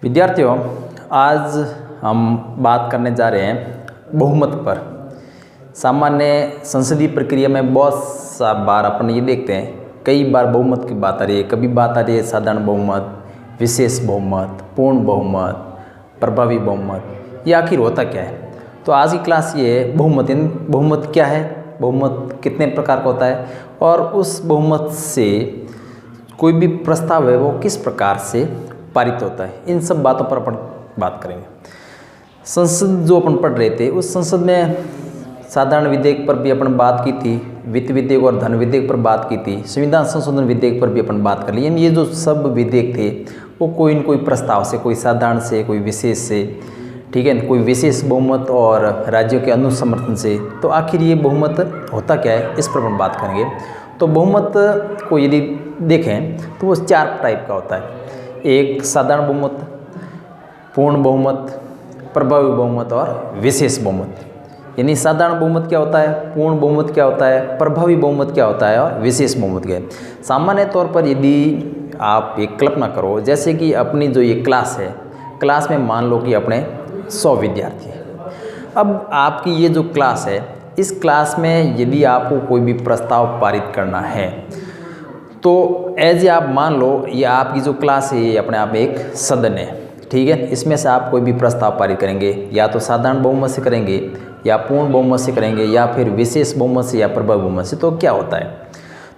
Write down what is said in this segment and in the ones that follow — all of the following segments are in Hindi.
विद्यार्थियों, आज हम बात करने जा रहे हैं बहुमत पर। सामान्य संसदीय प्रक्रिया में बहुत सा बार अपन ये देखते हैं, कई बार बहुमत की बात आ रही है। कभी बात आ रही है साधारण बहुमत, विशेष बहुमत, पूर्ण बहुमत, प्रभावी बहुमत। ये आखिर होता क्या है? तो आज की क्लास ये है बहुमत। बहुमत क्या है, बहुमत कितने प्रकार का होता है, और उस बहुमत से कोई भी प्रस्ताव है वो किस प्रकार से पारित होता है। इन सब बातों पर अपन बात करेंगे। संसद जो अपन पढ़ रहे थे, उस संसद में साधारण विधेयक पर भी अपन बात की थी, वित्त विधेयक और धन विधेयक पर बात की थी, संविधान संशोधन विधेयक पर भी अपन बात कर ली। यानी ये जो सब विधेयक थे वो कोई न कोई प्रस्ताव से, कोई साधारण से, कोई विशेष से, ठीक है, कोई विशेष बहुमत और राज्यों के अनुसमर्थन से। तो आखिर ये बहुमत होता क्या है, इस पर अपन बात करेंगे। तो बहुमत को यदि देखें तो वो 4 टाइप का होता है। एक साधारण बहुमत, पूर्ण बहुमत, प्रभावी बहुमत और विशेष बहुमत। यानी साधारण बहुमत क्या होता है, पूर्ण बहुमत क्या होता है, प्रभावी बहुमत क्या होता है और विशेष बहुमत क्या है। सामान्य तौर पर यदि आप एक कल्पना करो, जैसे कि अपनी जो ये क्लास है, क्लास में मान लो कि अपने 100 विद्यार्थी हैं। अब आपकी ये जो क्लास है, इस क्लास में यदि आपको कोई भी प्रस्ताव पारित करना है तो एज आप मान लो ये आपकी जो क्लास है ये अपने आप में एक सदन है, ठीक है। इसमें से आप कोई भी प्रस्ताव पारित करेंगे, या तो साधारण बहुमत से करेंगे, या पूर्ण बहुमत से करेंगे, या फिर विशेष बहुमत से, या प्रभावी बहुमत से। तो क्या होता है,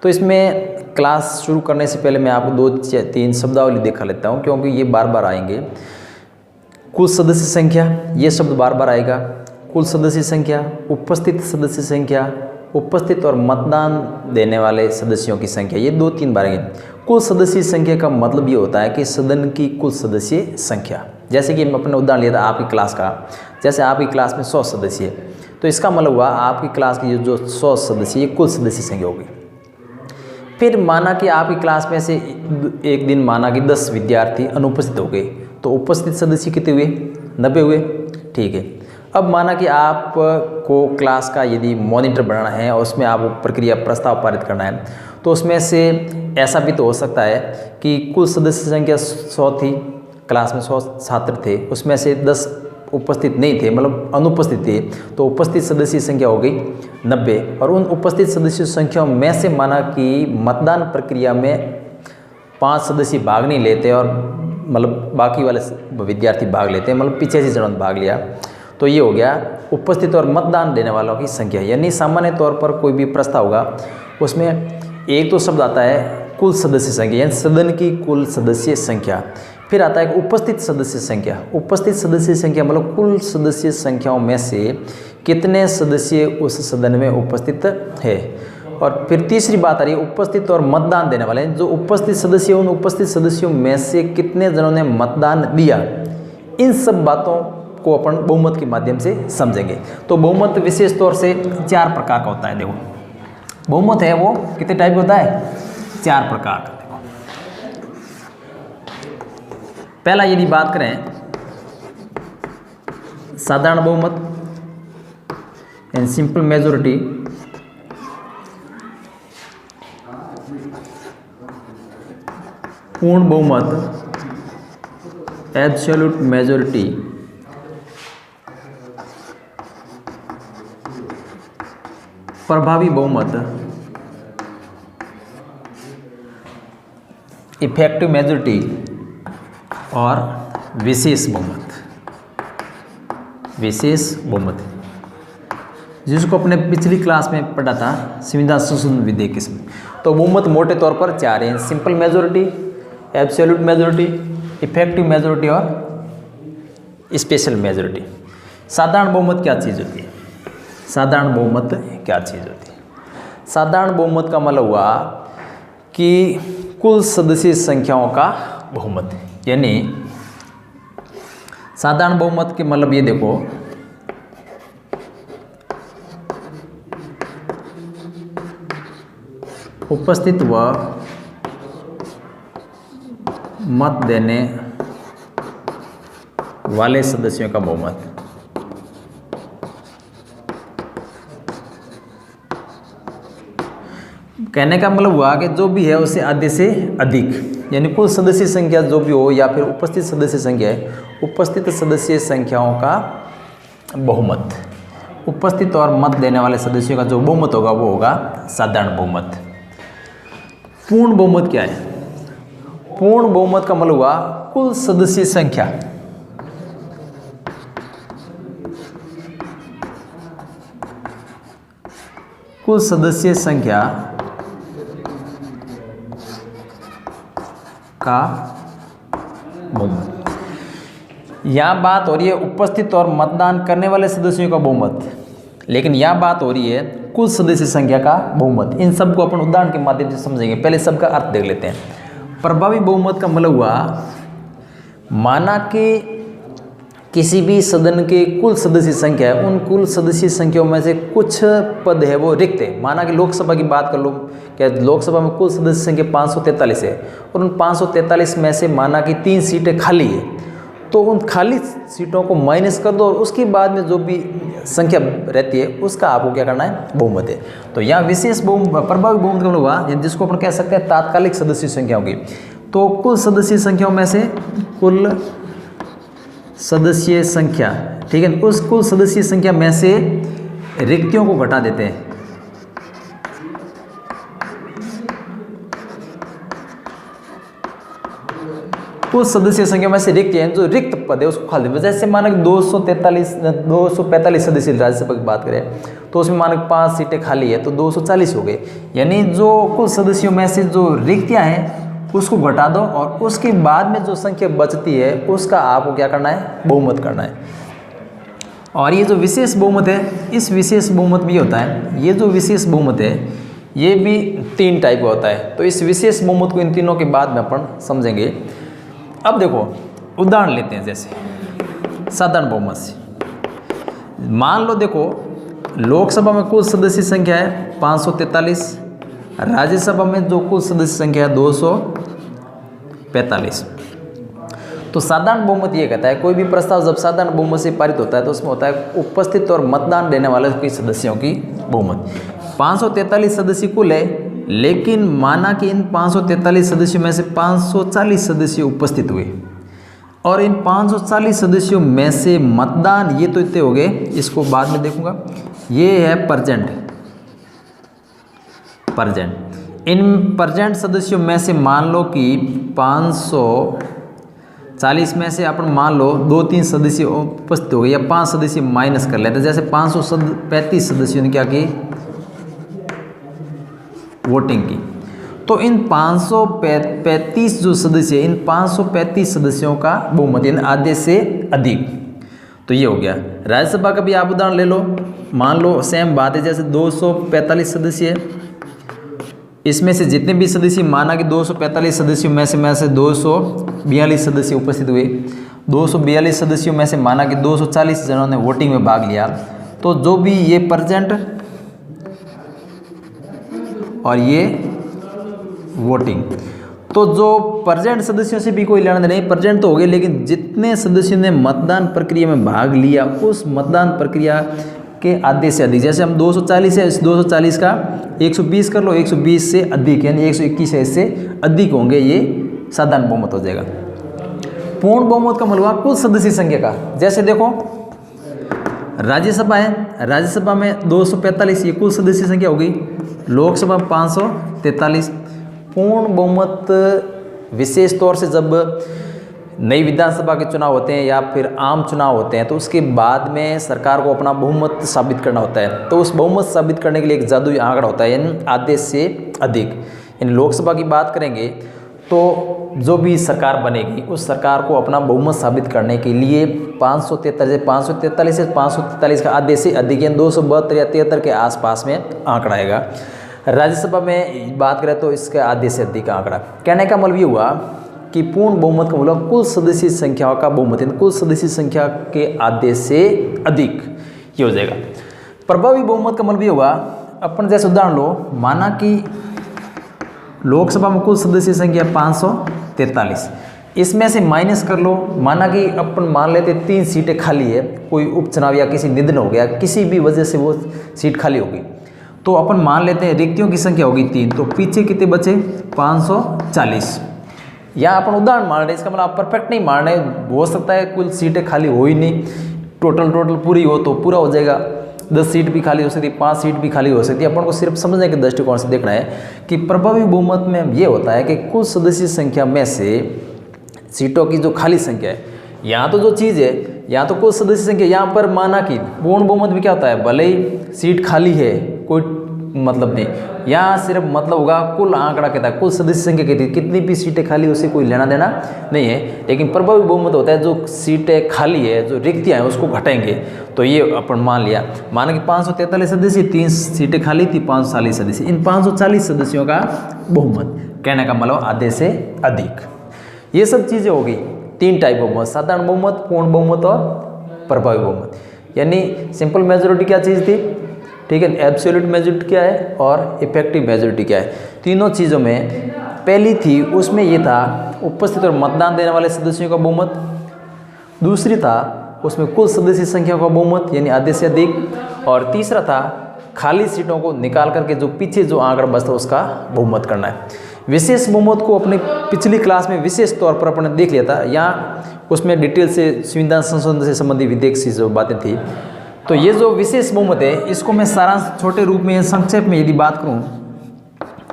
तो इसमें क्लास शुरू करने से पहले मैं आपको 2-3 शब्दावली दिखा लेता हूँ, क्योंकि ये बार बार आएंगे। कुल सदस्य संख्या, ये शब्द बार बार आएगा। कुल सदस्य संख्या, उपस्थित सदस्य संख्या, उपस्थित और मतदान देने वाले सदस्यों की संख्या, ये 2-3 बार आएंगे। कुल सदस्य संख्या का मतलब ये होता है कि सदन की कुल सदस्य संख्या। जैसे कि मैं अपने उदाहरण लिया था आपकी क्लास का, जैसे आपकी क्लास में 100 सदस्य है, तो इसका मतलब हुआ आपकी क्लास की जो 100 सदस्य, ये कुल सदस्य संख्या होगी। फिर माना कि आपकी क्लास में से एक दिन माना कि 10 विद्यार्थी अनुपस्थित हो गए, तो उपस्थित सदस्य कितने हुए, 90 हुए, ठीक है। अब माना कि आपको क्लास का यदि मॉनिटर बनाना है और उसमें आप प्रक्रिया प्रस्ताव पारित करना है, तो उसमें से ऐसा भी तो हो सकता है कि कुल सदस्य संख्या 100 थी, क्लास में 100 छात्र थे, उसमें से 10 उपस्थित नहीं थे, मतलब अनुपस्थित थे, तो उपस्थित सदस्य संख्या हो गई 90। और उन उपस्थित सदस्य संख्या में से माना कि मतदान प्रक्रिया में 5 सदस्य भाग नहीं लेते और मतलब बाकी वाले विद्यार्थी भाग लेते हैं, मतलब पीछे से जनों भाग लिया, तो ये हो गया उपस्थित और मतदान देने वालों की संख्या। यानी सामान्य तौर पर कोई भी प्रस्ताव होगा उसमें एक तो शब्द आता है कुल सदस्य संख्या, यानी सदन की कुल सदस्य संख्या। फिर आता है उपस्थित सदस्य संख्या। उपस्थित सदस्य संख्या मतलब कुल सदस्य संख्याओं में से कितने सदस्य उस सदन में उपस्थित है। और फिर तीसरी बात आ रही है उपस्थित और मतदान देने वाले, जो उपस्थित सदस्य, उन उपस्थित सदस्यों में से कितने जनों ने मतदान दिया। इन सब बातों को अपन बहुमत के माध्यम से समझेंगे। तो बहुमत विशेष तौर से 4 प्रकार का होता है। देखो बहुमत है वो कितने टाइप का होता है, 4 प्रकार का। देखो पहला यदि बात करें साधारण बहुमत एंड सिंपल मेजोरिटी, पूर्ण बहुमत एब्सोल्यूट मेजोरिटी, प्रभावी बहुमत इफेक्टिव मेजोरिटी और विशेष बहुमत। विशेष बहुमत जिसको अपने पिछली क्लास में पढ़ा था संविधान संशोधन विधेयक के समय। तो बहुमत मोटे तौर पर 4 हैं, simple majority, absolute majority, effective majority और स्पेशल मेजोरिटी। साधारण बहुमत क्या चीज़ होती है? साधारण बहुमत क्या चीज़ होती है? साधारण बहुमत का मतलब हुआ कि कुल सदस्य संख्याओं का बहुमत। यानी साधारण बहुमत के मतलब ये देखो, उपस्थित व मत देने वाले सदस्यों का बहुमत। कहने का मतलब हुआ कि जो भी है उससे आधे से अधिक, यानी कुल सदस्य संख्या जो भी हो या फिर उपस्थित सदस्य संख्या है, उपस्थित सदस्य संख्याओं का बहुमत, उपस्थित और मत देने वाले सदस्यों का जो बहुमत होगा वो होगा साधारण बहुमत। पूर्ण बहुमत क्या है? पूर्ण बहुमत का मतलब हुआ कुल सदस्य संख्या, कुल सदस्य संख्या का बहुमत। यहाँ बात हो रही है उपस्थित और मतदान करने वाले सदस्यों का बहुमत, लेकिन यहाँ बात हो रही है कुल सदस्य संख्या का बहुमत। इन सब को अपन उदाहरण के माध्यम से समझेंगे। पहले सबका अर्थ देख लेते हैं। प्रभावी बहुमत का मतलब हुआ, माना कि किसी भी सदन के कुल सदस्य संख्या है, उन कुल सदस्य संख्याओं में से कुछ पद है वो रिक्त है। माना कि लोकसभा की बात कर लो, क्या लोकसभा में कुल सदस्य संख्या 543 है और उन 543 में से माना कि 3 सीटें खाली है, तो उन खाली सीटों को माइनस कर दो और उसके बाद में जो भी संख्या रहती है उसका आपको क्या करना है? बहुमत है। तो यहाँ विशेष प्रभावी बहुमत का मतलब हुआ, जिसको अपन कह सकते हैं तात्कालिक सदस्य संख्या होगी। तो कुल सदस्य संख्याओं में से कुल सदस्य संख्या, ठीक है, उस कुल सदस्य संख्या में से रिक्तियों को घटा देते हैं। कुल सदस्य संख्या में से रिक्त है, जो रिक्त पद है उसको खाली देते। जैसे माना कि 245 सदस्य राज्यसभा की बात करें तो उसमें माना 5 सीटें खाली है तो 240 हो गए। यानी जो कुल सदस्यों में से जो रिक्तियां हैं उसको घटा दो और उसके बाद में जो संख्या बचती है उसका आपको क्या करना है? बहुमत करना है। और ये जो विशेष बहुमत है, इस विशेष बहुमत में ये होता है, ये जो विशेष बहुमत है ये भी 3 टाइप का होता है। तो इस विशेष बहुमत को इन तीनों के बाद में अपन समझेंगे। अब देखो उदाहरण लेते हैं, जैसे साधारण बहुमत से मान लो, देखो लोकसभा में कुल सदस्य संख्या है 543, राज्यसभा में जो कुल सदस्य संख्या है 245। तो साधारण बहुमत ये कहता है कोई भी प्रस्ताव जब साधारण बहुमत से पारित होता है तो उसमें होता है उपस्थित और मतदान देने वाले के सदस्यों की बहुमत। 543 सदस्य कुल है, लेकिन माना कि इन 543 सदस्यों में से 540 सदस्य उपस्थित हुए और इन 540 सदस्यों में से मतदान ये तो इतने हो गए, इसको बाद में देखूंगा, ये है प्रेजेंट। इन प्रेजेंट सदस्यों में से मान लो कि 540 में से अपन मान लो 2-3 सदस्य उपस्थित हो गए या 5 सदस्य माइनस कर लेते हैं। जैसे 535 सदस्यों ने क्या की? वोटिंग की। तो इन 535 जो सदस्य, इन 535 सदस्यों का बहुमत यानी आधे से अधिक, तो ये हो गया। राज्यसभा का भी आप उदाहरण ले लो, मान लो सेम बात है, जैसे 245 सदस्य, इसमें से जितने भी सदस्य, माना कि 245 सदस्यों में से 242 सदस्य उपस्थित हुए, 242 सदस्यों में से माना कि 240 जनों ने वोटिंग में भाग लिया, तो जो भी ये प्रेजेंट और ये वोटिंग, तो जो प्रेजेंट सदस्यों से भी कोई लेना नहीं, प्रेजेंट तो हो गए, लेकिन जितने सदस्यों ने मतदान प्रक्रिया में भाग लिया उस मतदान प्रक्रिया के आधे से अधिक, जैसे हम 240 है, इस 240 का 120 कर लो, 120 से अधिक यानी 121 है, इससे अधिक होंगे, ये साधारण बहुमत हो जाएगा। पूर्ण बहुमत का मतलब कुल सदस्य संख्या का, जैसे देखो राज्यसभा है, राज्यसभा में 245 ये कुल सदस्य संख्या होगी, लोकसभा 543। पूर्ण बहुमत विशेष तौर से जब नई विधानसभा के चुनाव होते हैं या फिर आम चुनाव होते हैं तो उसके बाद में सरकार को अपना बहुमत साबित करना होता है। तो उस बहुमत साबित करने के लिए एक जादुई आंकड़ा होता है, यानी आधे से अधिक। यानी लोकसभा की बात करेंगे तो जो भी सरकार बनेगी उस सरकार को अपना बहुमत साबित करने के लिए 543 से 543 का आधे से अधिक यानी 272 या 73 के आसपास में आंकड़ा आएगा। राज्यसभा में बात करें तो इसका आधे से अधिक आंकड़ा। कहने का मतलब ये हुआ कि पूर्ण बहुमत का मतलब कुल सदस्य संख्या का बहुमत, कुल सदस्य संख्या के आधे से अधिक ये हो जाएगा। प्रभावी बहुमत का मतलब ये हुआ, अपन जैसे उदाहरण लो, माना कि लोकसभा में कुल सदस्य संख्या 543, इसमें से माइनस कर लो, माना कि अपन मान लेते 3 सीटें खाली है, कोई उपचुनाव या किसी निधन हो गया, किसी भी वजह से वो सीट खाली होगी, तो अपन मान लेते हैं रिक्तियों की संख्या होगी 3, तो पीछे कितने बचे 540। यहाँ अपन उदाहरण मान रहे हैं, इसका मतलब आप परफेक्ट नहीं मान रहे, हो सकता है कुल सीटें खाली हो ही नहीं, टोटल पूरी हो तो पूरा हो जाएगा, 10 सीट भी खाली हो सकती है, 5 सीट भी खाली हो सकती है। अपन को सिर्फ समझने के दृष्टिकोण से देखना है कि प्रभावी बहुमत में ये होता है कि कुल सदस्य संख्या में से सीटों की जो खाली संख्या है, यहाँ तो जो चीज़ है, यहाँ तो कुल सदस्य संख्या, यहाँ पर माना कि पूर्ण बहुमत भी क्या होता है, भले ही सीट खाली है कोई मतलब नहीं, यहाँ सिर्फ मतलब होगा कुल आंकड़ा कहता है, कुल सदस्य संख्या कहती है, कितनी भी सीटें खाली उससे कोई लेना देना नहीं है। लेकिन प्रभावी बहुमत होता है जो सीटें खाली है, जो रिक्तियाँ हैं उसको घटाएंगे। तो ये अपन मान लिया, माना कि 543 सदस्य, 3 सीटें खाली थी, 540 सदस्य, इन 540 सदस्यों का बहुमत, कहने का मतलब आधे से अधिक। ये सब चीज़ें हो गई 3 टाइप बहुमत, साधारण बहुमत, पूर्ण बहुमत और प्रभावी बहुमत। यानी सिंपल मेजोरिटी क्या चीज़ थी, ठीक है, एब्सोल्यूट मेजोरिटी क्या है और इफेक्टिव मेजोरिटी क्या है। तीनों चीज़ों में पहली थी, उसमें ये था उपस्थित और मतदान देने वाले सदस्यों का बहुमत, दूसरी था उसमें कुल सदस्य संख्या का बहुमत यानी आधे से अधिक, और तीसरा था खाली सीटों को निकाल करके जो पीछे जो आंकड़ा बचता है उसका बहुमत करना है। विशेष बहुमत को अपने पिछली क्लास में विशेष तौर पर अपने देख लिया था, यहाँ उसमें डिटेल से संविधान संशोधन से संबंधित विधेयक से जो बातें थी। तो ये जो विशेष बहुमत है इसको मैं सारांश छोटे रूप में संक्षेप में यदि बात करूं,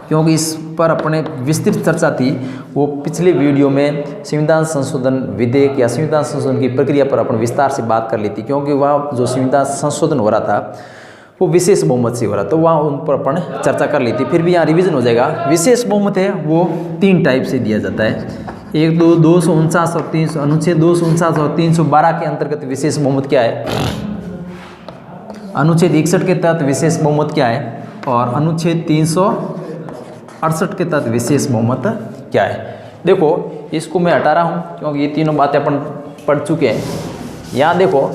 क्योंकि इस पर अपने विस्तृत चर्चा थी, वो पिछले वीडियो में संविधान संशोधन विधेयक या संविधान संशोधन की प्रक्रिया पर अपन विस्तार से बात कर ली थी, क्योंकि वह जो संविधान संशोधन हो रहा था वो विशेष बहुमत से हो रहा, तो वहाँ उन पर अपन चर्चा कर ली थी। फिर भी यहाँ रिवीजन हो जाएगा। विशेष बहुमत है वो 3 टाइप से दिया जाता है, 1, 2, 249 और 300, अनुच्छेद 249 और 312 के अंतर्गत विशेष बहुमत क्या है, अनुच्छेद 61 के तहत विशेष बहुमत क्या है, और अनुच्छेद 368 के तहत विशेष बहुमत क्या है। देखो इसको मैं हटा रहा हूँ क्योंकि ये तीनों बातें अपन पढ़ चुके हैं। यहाँ देखो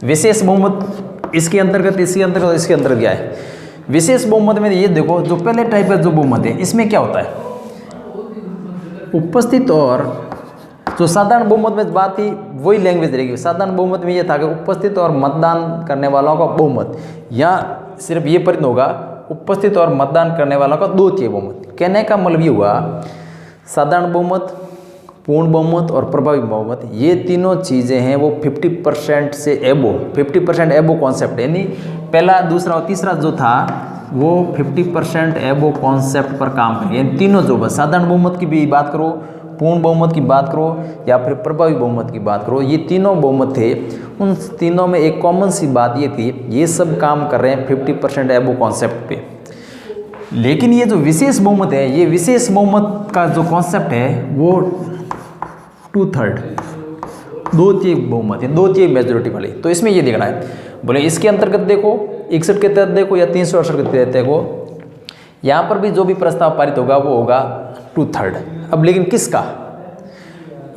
विशेष बहुमत इसके अंतर्गत, इसके अंतर्गत, इसके अंतर्गत क्या है। विशेष बहुमत में ये देखो जो पहले टाइप का जो बहुमत है इसमें क्या होता है, उपस्थित और जो साधारण बहुमत में बात थी वही लैंग्वेज रहेगी। साधारण बहुमत में ये था कि उपस्थित और मतदान करने वालों का बहुमत, यहाँ सिर्फ ये परिणत होगा उपस्थित और मतदान करने वालों का 2/3 बहुमत। कहने का मतलब ये हुआ साधारण बहुमत, पूर्ण बहुमत और प्रभावी बहुमत, ये तीनों चीज़ें हैं वो 50% से एबो, 50% एबो कॉन्सेप्ट, यानी पहला, दूसरा और तीसरा जो था वो 50% एबो कॉन्सेप्ट पर काम करें। यानी तीनों जो बस साधारण बहुमत की भी बात करो, पूर्ण बहुमत की बात करो या फिर प्रभावी बहुमत की बात करो, ये तीनों बहुमत थे। उन तीनों में एक कॉमन सी बात ये थी, ये सब काम कर रहे हैं 50% एबो कॉन्सेप्ट पे। लेकिन ये जो विशेष बहुमत है, ये विशेष बहुमत का जो कॉन्सेप्ट है वो 2/3, 2/3 बहुमत है, 2/3 मेजोरिटी वाली। तो इसमें ये देखना है, बोले इसके अंतर्गत देखो 61 के तहत देखो या 368 के तहत देखो, यहाँ पर भी जो भी प्रस्ताव पारित होगा वो होगा 2/3। अब लेकिन किसका,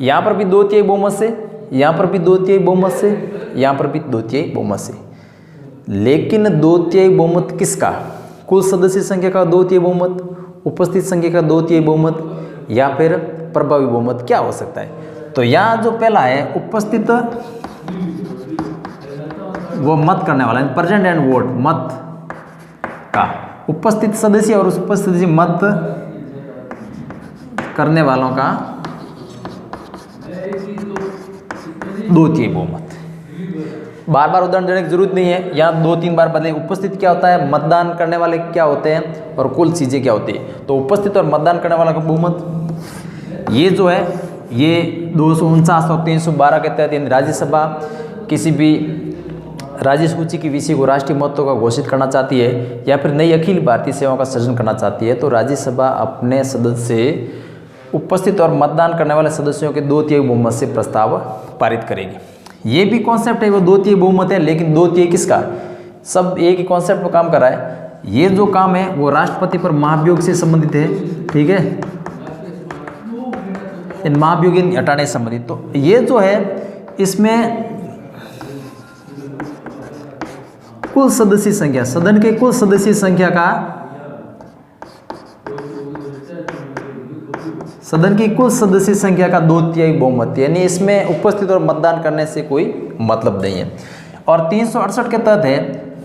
यहाँ पर भी 2/3 बहुमत से, यहाँ पर भी 2/3 बहुमत से, यहाँ पर भी 2/3 बहुमत से। लेकिन 2/3 बहुमत किसका, कुल सदस्य संख्या का 2/3 बहुमत, उपस्थित संख्या का 2/3 बहुमत या फिर प्रभावी बहुमत क्या हो सकता है। तो यहाँ जो पहला है उपस्थित वो मत करने वाला, प्रेजेंट एंड वोट मत का, उपस्थित सदस्य और उस उपस्थित सदस्य मत करने वालों का 2/3 बहुमत। बार बार उदाहरण देने की जरूरत नहीं है, यहाँ 2-3 बार बदले। उपस्थित क्या होता है, मतदान करने वाले क्या होते हैं और कुल चीज़ें क्या होती है। तो उपस्थित और मतदान करने वाला का बहुमत ये जो है ये 249 और 312 के तहत, यानी राज्यसभा किसी भी राज्य सूची की विषय को राष्ट्रीय महत्व का घोषित करना चाहती है या फिर नई अखिल भारतीय सेवाओं का सृजन करना चाहती है, तो राज्यसभा अपने सदस्य उपस्थित और मतदान करने वाले सदस्यों के 2/3 बहुमत से प्रस्ताव पारित करेगी। ये भी कॉन्सेप्ट है, वो 2/3 बहुमत है, लेकिन 2/3 किसका, सब एक ही कॉन्सेप्ट पर काम कर रहा है। ये जो काम है वो राष्ट्रपति पर महाभियोग से संबंधित है, ठीक है, इन महाभियोग हटाने से संबंधित। तो ये जो है इसमें कुल सदस्य संख्या, सदन के कुल सदस्य संख्या का, सदन की कुल सदस्य संख्या का 2/3 बहुमत, यानी इसमें उपस्थित और मतदान करने से कोई मतलब नहीं है। और 368 के तहत है,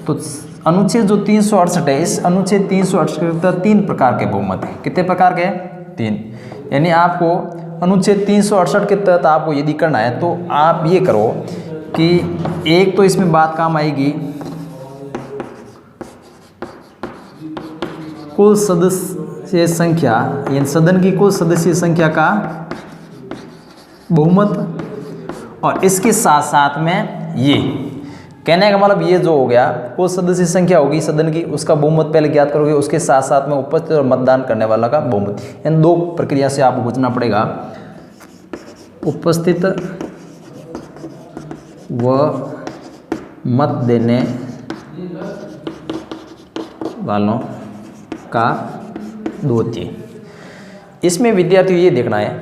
तो अनुच्छेद जो 368 है, इस अनुच्छेद 368 के तहत 3 प्रकार के बहुमत हैं। कितने प्रकार के? 3। यानी आपको अनुच्छेद 368 के तहत आपको यदि करना है तो आप ये करो कि एक तो इसमें बात काम आएगी कुल सदस्य संख्या, यानी सदन की कुल सदस्य संख्या का बहुमत, और इसके साथ साथ में ये कहने का मतलब ये जो हो गया कुल सदस्य संख्या होगी सदन की, उसका बहुमत पहले ज्ञात करोगे, उसके साथ साथ में उपस्थित और मतदान करने वाला का बहुमत। इन 2 प्रक्रिया से आपको बचना पड़ेगा, उपस्थित व मत देने वालों का द्वितीय। इसमें विद्यार्थियों ये देखना है,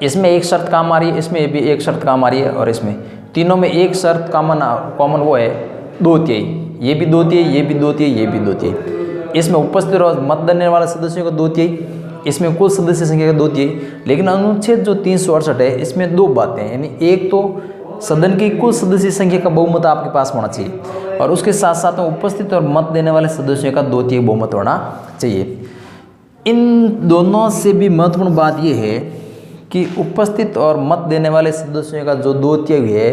इसमें एक शर्त काम आ रही है, इसमें भी एक शर्त काम आ रही है, और इसमें तीनों में एक शर्त कॉमन वो है द्वितीय। ये भी द्वितीय, ये भी द्वितीय, ये भी द्वितीय। इसमें उपस्थित और मत देने वाले सदस्यों का द्वितीय, इसमें कुल सदस्य संख्या का द्वितीय। लेकिन अनुच्छेद जो 368 है, इसमें 2 बातें हैं, यानी एक तो सदन की कुल सदस्य संख्या का बहुमत आपके पास होना चाहिए, और उसके साथ साथ में उपस्थित और मत देने वाले सदस्यों का द्वितीय बहुमत होना चाहिए। इन दोनों से भी महत्वपूर्ण बात यह है कि उपस्थित और मत देने वाले सदस्यों का जो द्वितीय है,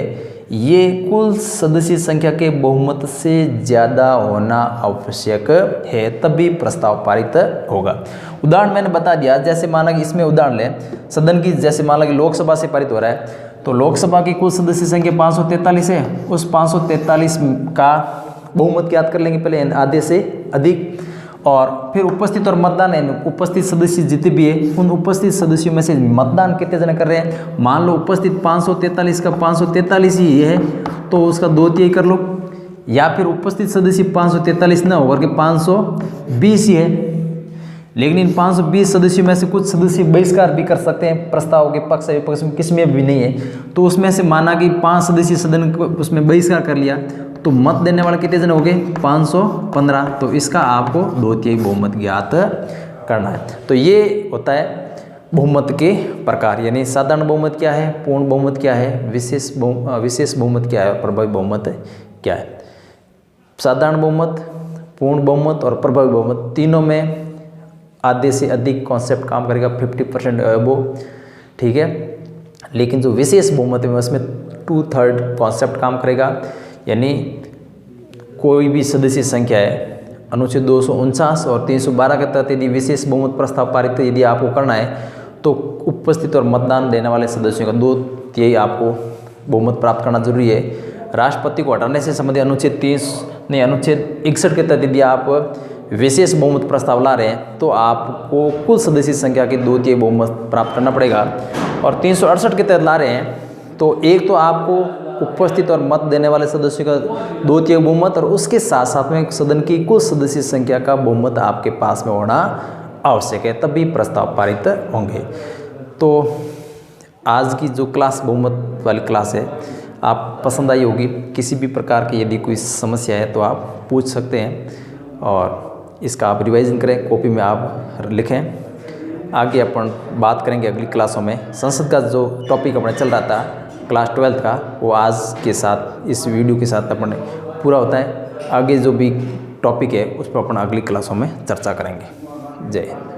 ये कुल सदस्य संख्या के बहुमत से ज़्यादा होना आवश्यक है, तभी प्रस्ताव पारित होगा। उदाहरण मैंने बता दिया, जैसे माना कि इसमें उदाहरण लें सदन की, जैसे माना कि लोकसभा से पारित हो रहा है, तो लोकसभा की कुल सदस्य संख्या 543 है, उस 543 का बहुमत ज्ञात कर लेंगे पहले, आधे से अधिक, और फिर उपस्थित और मतदान है, उपस्थित सदस्य जितने भी है उन उपस्थित सदस्यों में से मतदान कितने जने कर रहे हैं। मान लो उपस्थित 543 का 543 ही है, तो उसका द्वितीय कर लो, या फिर उपस्थित सदस्य 543 ना होकर के 520 ही है, लेकिन इन 520 सदस्यों में से कुछ सदस्य बहिष्कार भी कर सकते हैं, प्रस्ताव के पक्ष विपक्ष में किस में भी नहीं है, तो उसमें से माना कि 5 सदस्य सदन को उसमें बहिष्कार कर लिया, तो मत देने वाले कितने जन हो गए? 515। तो इसका आपको द्वितीय बहुमत ज्ञात करना है। तो ये होता है बहुमत के प्रकार, यानी साधारण बहुमत क्या है, पूर्ण बहुमत क्या है, विशेष बहुमत क्या है, और प्रभावी बहुमत क्या है। साधारण बहुमत, पूर्ण बहुमत और प्रभावी बहुमत तीनों में आधे से अधिक कॉन्सेप्ट काम करेगा, 50% वो, ठीक है। लेकिन जो विशेष बहुमत है उसमें 2/3 कॉन्सेप्ट काम करेगा, यानी कोई भी सदस्य संख्या है, अनुच्छेद 249 और 312 के तहत यदि विशेष बहुमत प्रस्ताव पारित यदि आपको करना है, तो उपस्थित और मतदान देने वाले सदस्यों का द्वितीय आपको बहुमत प्राप्त करना जरूरी है। राष्ट्रपति को हटाने से संबंधित अनुच्छेद 61 के तहत यदि आप विशेष बहुमत प्रस्ताव ला रहे हैं, तो आपको कुल सदस्य संख्या की द्वितीय बहुमत प्राप्त करना पड़ेगा। और 368 के तहत ला रहे हैं, तो एक तो आपको उपस्थित और मत देने वाले सदस्यों का द्वितीय बहुमत, और उसके साथ साथ में सदन की कुल सदस्य संख्या का बहुमत आपके पास में होना आवश्यक है, तभी प्रस्ताव पारित होंगे। तो आज की जो क्लास बहुमत वाली क्लास है आप पसंद आई होगी। किसी भी प्रकार की यदि कोई समस्या है तो आप पूछ सकते हैं, और इसका आप रिवाइजन करें, कॉपी में आप लिखें। आगे अपन बात करेंगे अगली क्लासों में। संसद का जो टॉपिक अपना चल रहा था क्लास 12 का, वो आज के साथ इस वीडियो के साथ अपन पूरा होता है। आगे जो भी टॉपिक है उस पर अपन अगली क्लासों में चर्चा करेंगे। जय हिंद।